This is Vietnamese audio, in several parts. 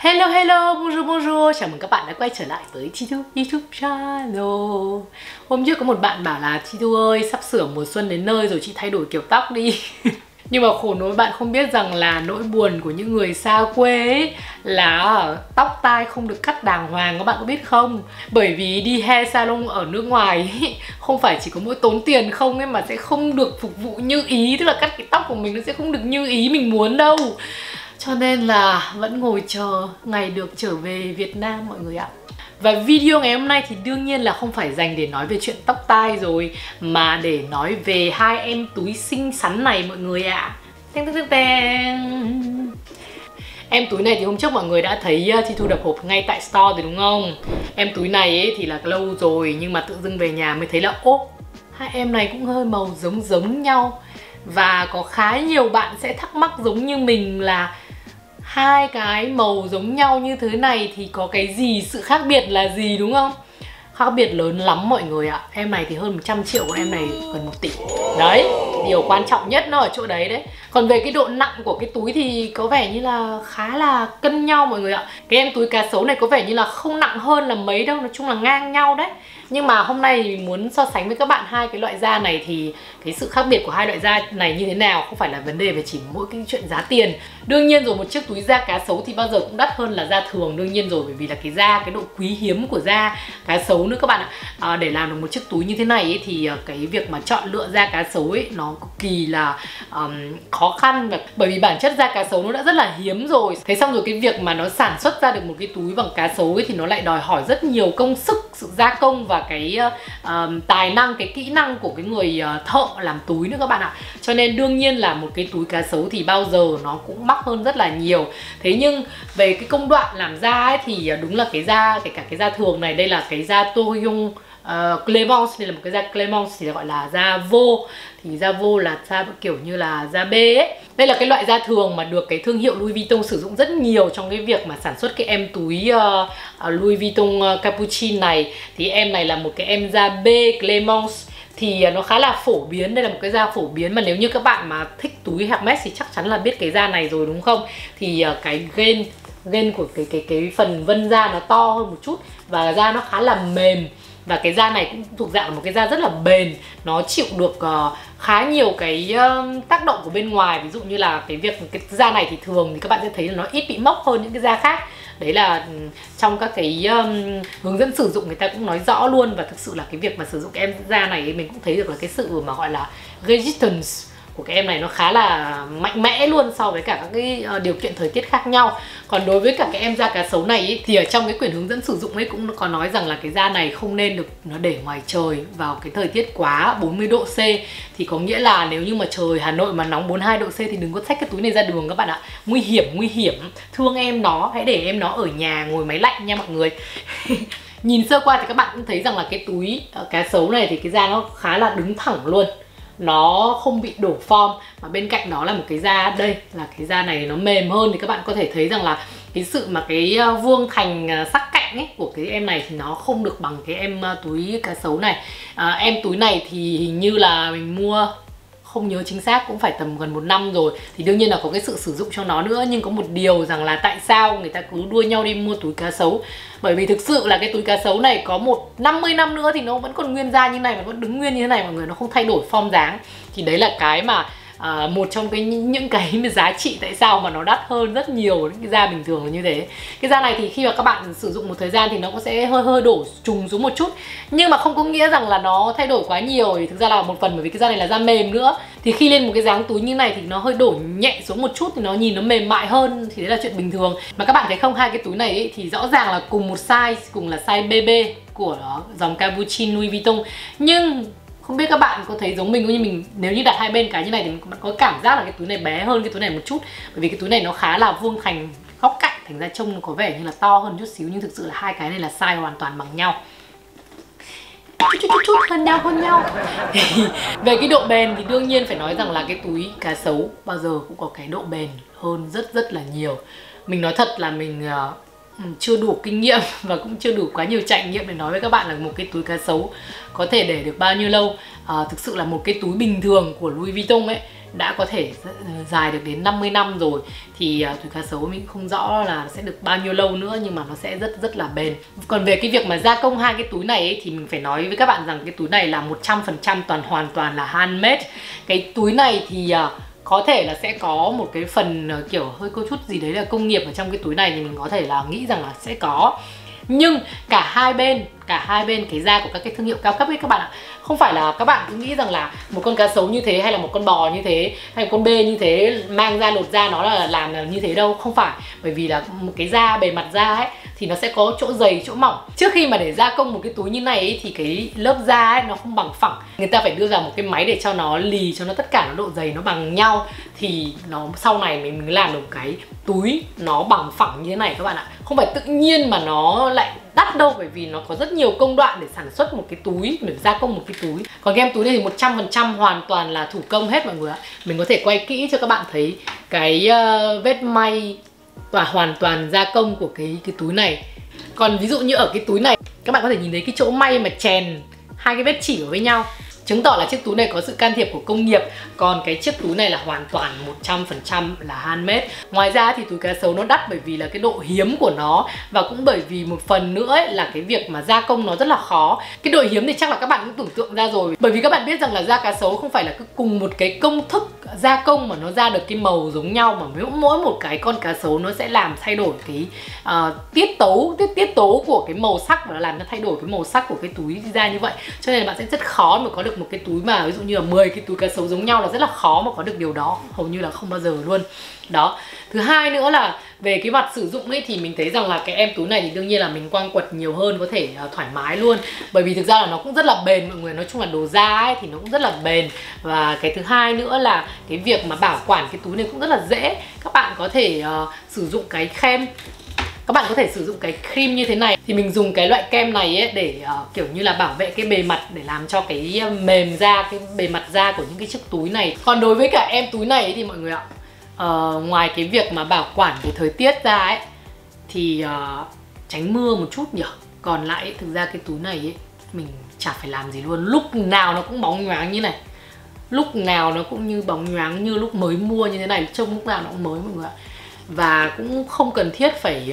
Hello hello, bonjour bonjour, chào mừng các bạn đã quay trở lại với Chi Thu YouTube channel. Hôm trước có một bạn bảo là Chi Thu ơi, sắp sửa mùa xuân đến nơi rồi, chị thay đổi kiểu tóc đi. Nhưng mà khổ nỗi bạn không biết rằng là nỗi buồn của những người xa quê ấy, là tóc tai không được cắt đàng hoàng, các bạn có biết không? Bởi vì đi hair salon ở nước ngoài ấy, không phải chỉ có mỗi tốn tiền không ấy, mà sẽ không được phục vụ như ý. Tức là cắt cái tóc của mình nó sẽ không được như ý mình muốn đâu. Cho nên là vẫn ngồi chờ ngày được trở về Việt Nam mọi người ạ. Và video ngày hôm nay thì đương nhiên là không phải dành để nói về chuyện tóc tai rồi, mà để nói về hai em túi xinh xắn này mọi người ạ. Em túi này thì hôm trước mọi người đã thấy Chi Thu đập hộp ngay tại store rồi đúng không? Em túi này ấy thì là lâu rồi, nhưng mà tự dưng về nhà mới thấy là ô, hai em này cũng hơi màu giống nhau. Và có khá nhiều bạn sẽ thắc mắc giống như mình là hai cái màu giống nhau như thế này thì có cái gì, sự khác biệt là gì đúng không? Khác biệt lớn lắm mọi người ạ. Em này thì hơn 100 triệu, còn em này gần 1 tỷ. Đấy, điều quan trọng nhất nó ở chỗ đấy đấy. Còn về cái độ nặng của cái túi thì có vẻ như là khá là cân nhau mọi người ạ. Cái em túi cá sấu này có vẻ như là không nặng hơn là mấy đâu, nói chung là ngang nhau đấy. Nhưng mà hôm nay mình muốn so sánh với các bạn hai cái loại da này thì cái sự khác biệt của hai loại da này như thế nào, không phải là vấn đề về chỉ mỗi cái chuyện giá tiền. Đương nhiên rồi, một chiếc túi da cá sấu thì bao giờ cũng đắt hơn là da thường, đương nhiên rồi, bởi vì là cái da, cái độ quý hiếm của da cá sấu nữa các bạn ạ. Để làm được một chiếc túi như thế này ấy, thì cái việc mà chọn lựa da cá sấu ấy nó cực kỳ là khó khăn, và bởi vì bản chất da cá sấu nó đã rất là hiếm rồi. Thế xong rồi cái việc mà nó sản xuất ra được một cái túi bằng cá sấu ấy thì nó lại đòi hỏi rất nhiều công sức, sự gia công và cái tài năng, cái kỹ năng của cái người thợ làm túi nữa các bạn ạ. Cho nên đương nhiên là một cái túi cá sấu thì bao giờ nó cũng mắc hơn rất là nhiều. Thế nhưng về cái công đoạn làm da ấy thì đúng là cái da, kể cả cái da thường này, đây là cái da Toyong Clemence, đây là một cái da Clemence thì gọi là da vô. Thì da vô là da kiểu như là da B ấy. Đây là cái loại da thường mà được cái thương hiệu Louis Vuitton sử dụng rất nhiều trong cái việc mà sản xuất cái em túi Louis Vuitton Capuchin này. Thì em này là một cái em da B Clemence, thì nó khá là phổ biến. Đây là một cái da phổ biến mà nếu như các bạn mà thích túi Hermes thì chắc chắn là biết cái da này rồi đúng không? Thì cái gain của cái phần vân da nó to hơn một chút và da nó khá là mềm. Và cái da này cũng thuộc dạng là một cái da rất là bền, nó chịu được khá nhiều cái tác động của bên ngoài. Ví dụ như là cái việc cái da này thì thường thì các bạn sẽ thấy là nó ít bị mốc hơn những cái da khác. Đấy là trong các cái hướng dẫn sử dụng người ta cũng nói rõ luôn. Và thực sự là cái việc mà sử dụng cái em da này mình cũng thấy được là cái sự mà gọi là resistance của cái em này nó khá là mạnh mẽ luôn so với cả các cái điều kiện thời tiết khác nhau. Còn đối với cả cái em da cá sấu này ý, thì ở trong cái quyển hướng dẫn sử dụng ấy cũng có nói rằng là cái da này không nên được nó để ngoài trời vào cái thời tiết quá 40 độ C. Thì có nghĩa là nếu như mà trời Hà Nội mà nóng 42 độ C thì đừng có xách cái túi này ra đường các bạn ạ. Nguy hiểm, thương em nó, hãy để em nó ở nhà ngồi máy lạnh nha mọi người. Nhìn sơ qua thì các bạn cũng thấy rằng là cái túi cá sấu này thì cái da nó khá là đứng thẳng luôn, nó không bị đổ form. Mà bên cạnh đó là một cái da, đây là cái da này nó mềm hơn. Thì các bạn có thể thấy rằng là cái sự mà cái vuông thành sắc cạnh ấy của cái em này thì nó không được bằng cái em túi cá sấu này. Em túi này thì hình như là mình mua, không nhớ chính xác, cũng phải tầm gần 1 năm rồi. Thì đương nhiên là có cái sự sử dụng cho nó nữa. Nhưng có một điều rằng là tại sao người ta cứ đua nhau đi mua túi cá sấu. Bởi vì thực sự là cái túi cá sấu này có 50 năm nữa thì nó vẫn còn nguyên da như này, và vẫn đứng nguyên như thế này mọi người, nó không thay đổi form dáng. Thì đấy là cái mà một trong những cái giá trị tại sao mà nó đắt hơn rất nhiều những cái da bình thường là như thế. Cái da này thì khi mà các bạn sử dụng một thời gian thì nó cũng sẽ hơi đổ trùng xuống một chút, nhưng mà không có nghĩa rằng là nó thay đổi quá nhiều. Thì thực ra là một phần bởi vì cái da này là da mềm nữa, thì khi lên một cái dáng túi như này thì nó hơi đổ nhẹ xuống một chút thì nó nhìn nó mềm mại hơn, thì đấy là chuyện bình thường. Mà các bạn thấy không, hai cái túi này ấy, thì rõ ràng là cùng một size, cùng là size BB của dòng Capuchin Louis Vuitton. Nhưng không biết các bạn có thấy giống mình không, như mình nếu như đặt hai bên cái như này thì bạn có cảm giác là cái túi này bé hơn cái túi này một chút. Bởi vì cái túi này nó khá là vuông thành góc cạnh, thành ra trông nó có vẻ như là to hơn chút xíu, nhưng thực sự là hai cái này là size hoàn toàn bằng nhau. Chút hơn nhau. Về cái độ bền thì đương nhiên phải nói rằng là cái túi cá sấu bao giờ cũng có cái độ bền hơn rất là nhiều. Mình nói thật là mình chưa đủ kinh nghiệm và cũng chưa đủ quá nhiều trải nghiệm để nói với các bạn là một cái túi cá sấu có thể để được bao nhiêu lâu. Thực sự là một cái túi bình thường của Louis Vuitton ấy đã có thể dài được đến 50 năm rồi. Thì túi cá sấu mình không rõ là sẽ được bao nhiêu lâu nữa, nhưng mà nó sẽ rất là bền. Còn về cái việc mà gia công hai cái túi này ấy, thì mình phải nói với các bạn rằng cái túi này là 100% hoàn toàn là handmade. Cái túi này thì có thể là sẽ có một cái phần kiểu hơi có chút gì đấy là công nghiệp ở trong cái túi này, thì mình có thể là nghĩ rằng là sẽ có. Nhưng cả hai bên cái da của các cái thương hiệu cao cấp ấy các bạn ạ, không phải là các bạn cứ nghĩ rằng là một con cá sấu như thế hay là một con bò như thế hay một con bê như thế mang ra lột da nó là làm là như thế đâu. Không phải, bởi vì là một cái da, bề mặt da ấy thì nó sẽ có chỗ dày chỗ mỏng. Trước khi mà để gia công một cái túi như này ấy, thì cái lớp da ấy nó không bằng phẳng, người ta phải đưa ra một cái máy để cho nó lì, cho nó tất cả nó độ dày nó bằng nhau, thì nó sau này mình làm được cái túi nó bằng phẳng như thế này các bạn ạ. Không phải tự nhiên mà nó lại đắt đâu, bởi vì nó có rất nhiều công đoạn để sản xuất một cái túi, để gia công một cái túi. Còn cái em túi này thì 100% hoàn toàn là thủ công hết mọi người ạ. Mình có thể quay kỹ cho các bạn thấy cái vết may và hoàn toàn gia công của cái túi này. Còn ví dụ như ở cái túi này các bạn có thể nhìn thấy cái chỗ may mà chèn hai cái vết chỉ với nhau, chứng tỏ là chiếc túi này có sự can thiệp của công nghiệp. Còn cái chiếc túi này là hoàn toàn 100% là handmade. Ngoài ra thì túi cá sấu nó đắt bởi vì là cái độ hiếm của nó, và cũng bởi vì một phần nữa ấy, là cái việc mà gia công nó rất là khó. Cái độ hiếm thì chắc là các bạn cũng tưởng tượng ra rồi, bởi vì các bạn biết rằng là da cá sấu không phải là cứ cùng một cái công thức gia công mà nó ra được cái màu giống nhau, mà mỗi một cái con cá sấu nó sẽ làm thay đổi cái tiết tấu của cái màu sắc, và nó làm nó thay đổi cái màu sắc của cái túi ra như vậy. Cho nên là bạn sẽ rất khó mà có được một cái túi mà ví dụ như là 10 cái túi cá sấu giống nhau, là rất là khó mà có được điều đó, hầu như là không bao giờ luôn. Đó. Thứ hai nữa là về cái mặt sử dụng ấy, thì mình thấy rằng là cái em túi này thì đương nhiên là mình quăng quật nhiều hơn, có thể thoải mái luôn, bởi vì thực ra là nó cũng rất là bền mọi người. Nói chung là đồ da ấy thì nó cũng rất là bền. Và cái thứ hai nữa là cái việc mà bảo quản cái túi này cũng rất là dễ. Các bạn có thể sử dụng cái kem, các bạn có thể sử dụng cái cream như thế này. Thì mình dùng cái loại kem này ấy để kiểu như là bảo vệ cái bề mặt, để làm cho cái mềm da, cái bề mặt da của những cái chiếc túi này. Còn đối với cả em túi này ấy, thì mọi người ạ, ngoài cái việc mà bảo quản cái thời tiết ra ấy, thì tránh mưa một chút nhỉ. Còn lại ấy, thực ra cái túi này ấy, mình chả phải làm gì luôn. Lúc nào nó cũng bóng nhoáng như này, lúc nào nó cũng như bóng nhoáng như lúc mới mua như thế này, trông lúc nào nó cũng mới mọi người ạ. Và cũng không cần thiết phải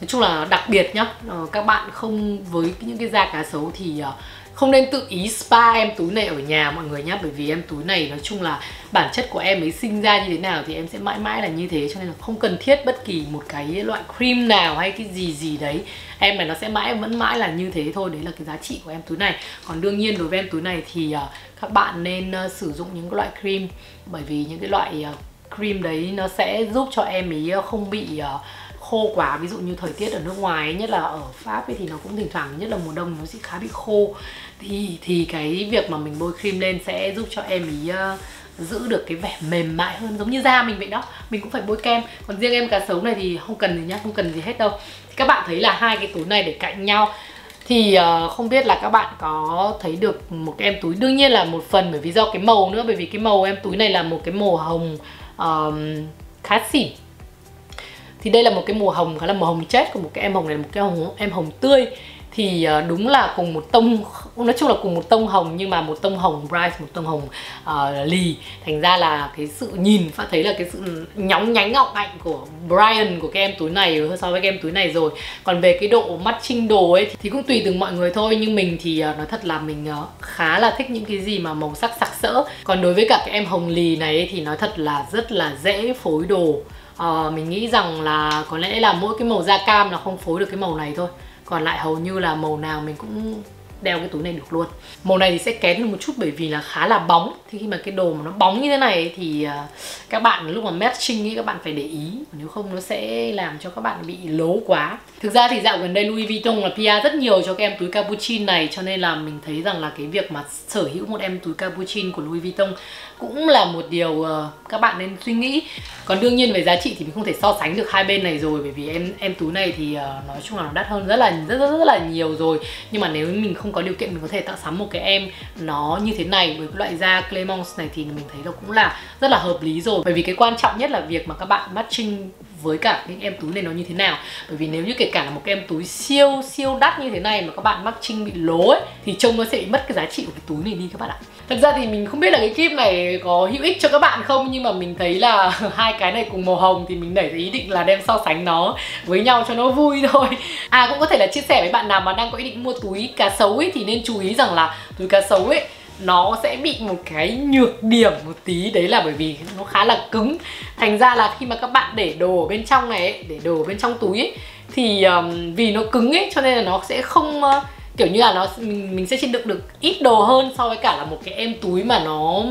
nói chung là đặc biệt nhá. Các bạn không, với những cái da cá sấu thì không nên tự ý spa em túi này ở nhà mọi người nhá. Bởi vì em túi này nói chung là bản chất của em ấy sinh ra như thế nào thì em sẽ mãi mãi là như thế. Cho nên là không cần thiết bất kỳ một cái loại cream nào hay cái gì đấy. Em này nó sẽ vẫn mãi là như thế thôi. Đấy là cái giá trị của em túi này. Còn đương nhiên đối với em túi này thì các bạn nên sử dụng những cái loại cream. Bởi vì những cái loại cream đấy nó sẽ giúp cho em ấy không bị khô quá. Ví dụ như thời tiết ở nước ngoài ấy, nhất là ở Pháp ấy, thì nó cũng thỉnh thoảng, nhất là mùa đông nó sẽ khá bị khô. Thì cái việc mà mình bôi cream lên sẽ giúp cho em ấy giữ được cái vẻ mềm mại hơn, giống như da mình vậy đó. Mình cũng phải bôi kem. Còn riêng em cá sấu này thì không cần gì nhá, không cần gì hết đâu. Thì các bạn thấy là hai cái túi này để cạnh nhau thì không biết là các bạn có thấy được một cái em túi. Đương nhiên là một phần bởi vì do cái màu nữa, bởi vì cái màu em túi này là một cái màu hồng khá xỉn. Thì đây là một cái màu hồng khá là màu hồng chết, của một cái em hồng này là một cái em hồng tươi. Thì đúng là cùng một tông, nói chung là cùng một tông hồng, nhưng mà một tông hồng bright, một tông hồng lì. Thành ra là cái sự nhìn phải thấy là cái sự nhóng nhánh ngọng ngạnh của Brian của cái em túi này so với cái em túi này rồi. Còn về cái độ matching đồ ấy thì cũng tùy từng mọi người thôi. Nhưng mình thì nói thật là mình khá là thích những cái gì mà màu sắc sặc sỡ. Còn đối với cả cái em hồng lì này ấy, thì nói thật là rất là dễ phối đồ. Mình nghĩ rằng là có lẽ là mỗi cái màu da cam là không phối được cái màu này thôi. Còn lại hầu như là màu nào mình cũng đeo cái túi này được luôn. Màu này thì sẽ kén hơn một chút bởi vì là khá là bóng. Thì khi mà cái đồ mà nó bóng như thế này ấy, thì các bạn lúc mà matching ấy, các bạn phải để ý. Nếu không nó sẽ làm cho các bạn bị lố quá. Thực ra thì dạo gần đây Louis Vuitton là PR rất nhiều cho cái em túi Capuchin này. Cho nên là mình thấy rằng là cái việc mà sở hữu một em túi Capuchin của Louis Vuitton cũng là một điều các bạn nên suy nghĩ. Còn đương nhiên về giá trị thì mình không thể so sánh được hai bên này rồi, bởi vì em túi này thì nói chung là nó đắt hơn rất là nhiều rồi. Nhưng mà nếu mình không có điều kiện mình có thể tạo sắm một cái em nó như thế này với cái loại da Clemence này thì mình thấy nó cũng là rất là hợp lý rồi. Bởi vì cái quan trọng nhất là việc mà các bạn matching với cả những em túi này nó như thế nào. Bởi vì nếu như kể cả là một cái em túi siêu đắt như thế này mà các bạn matching bị lố ấy, thì trông nó sẽ bị mất cái giá trị của cái túi này đi các bạn ạ. Thật ra thì mình không biết là cái clip này có hữu ích cho các bạn không, nhưng mà mình thấy là hai cái này cùng màu hồng thì mình nảy ra ý định là đem so sánh nó với nhau cho nó vui thôi. Cũng có thể là chia sẻ với bạn nào mà đang có ý định mua túi cá sấu ấy, thì nên chú ý rằng là túi cá sấu ấy nó sẽ bị một cái nhược điểm một tí, đấy là bởi vì nó khá là cứng. Thành ra là khi mà các bạn để đồ ở bên trong này ấy, để đồ ở bên trong túi ấy, thì vì nó cứng ấy cho nên là nó sẽ không kiểu như là mình sẽ chỉ được ít đồ hơn so với cả là một cái em túi mà nó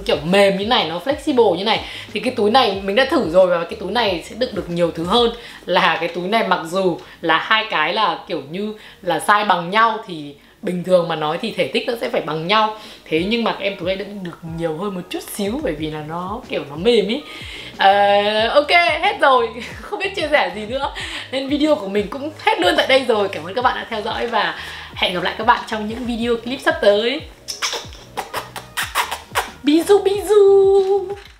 kiểu mềm như này, nó flexible như này. Thì cái túi này mình đã thử rồi và cái túi này sẽ được nhiều thứ hơn là cái túi này. Mặc dù là hai cái là kiểu như là size bằng nhau thì bình thường mà nói thì thể tích nó sẽ phải bằng nhau, thế nhưng mà em túi này được nhiều hơn một chút xíu bởi vì là nó kiểu nó mềm ý. Ok, hết rồi, không biết chia sẻ gì nữa nên video của mình cũng hết luôn tại đây rồi. Cảm ơn các bạn đã theo dõi và hẹn gặp lại các bạn trong những video clip sắp tới. Bisous bisous.